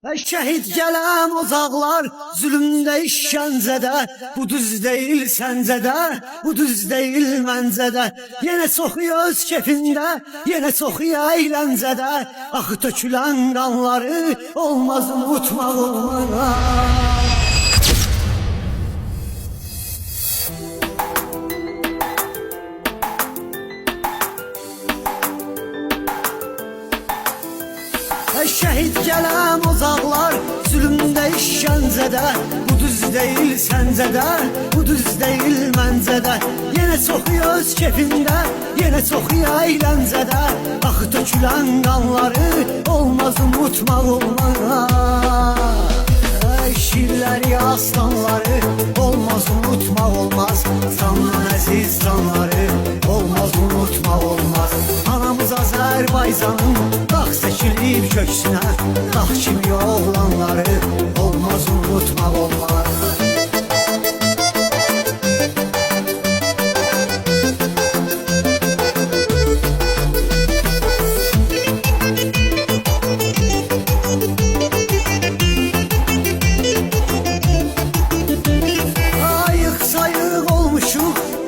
Şəhid gələm uzaqlar, zülmdə işgəncədə, bu düz deyil səncədə, bu düz deyil məncədə. Yenə çoxuya öz kefində, yenə çoxuya əyləncədə, axı tökülən qanları olmaz unutmaq olmaz. Şəhid gələm uzaqlar, zülmdə işgəncədə, bu düz deyil səncədə, bu düz deyil məncədə. Yenə çoxuya öz kefində, yenə çoxuya əyləncədə, axı tökülən qanları olmaz unutmaq olmaz. Şirləri, aslanları olmaz unutmaq olmaz. Candan əziz canları olmaz unutmaq olmaz. Anamız Azərbaycanın dağ çəkilib köksünə, dağ kimi oğlanları olmaz unutmaq olmaz.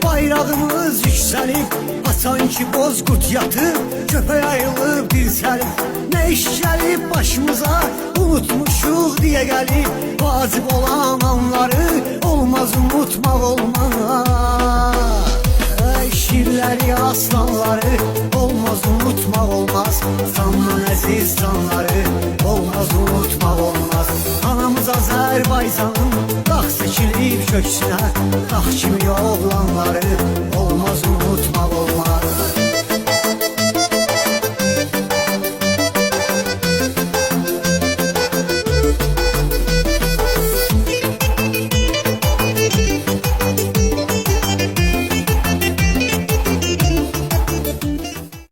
Bayrağımız yüksəlib, haçan ki bozqurt yatıb, köpək ayılıb dirsəlib. Nə iş gəlib başımıza, unutmuşuq deyə gəlib, vacib olan anları olmaz unutmaq olmaz. Şirləri, aslanları olmaz unutmaq olmaz. Candan əziz canları olmaz unutmaq olmaz. Anamız Azərbaycanın dağ çəkilib köksünə, dağ kimi oğlanları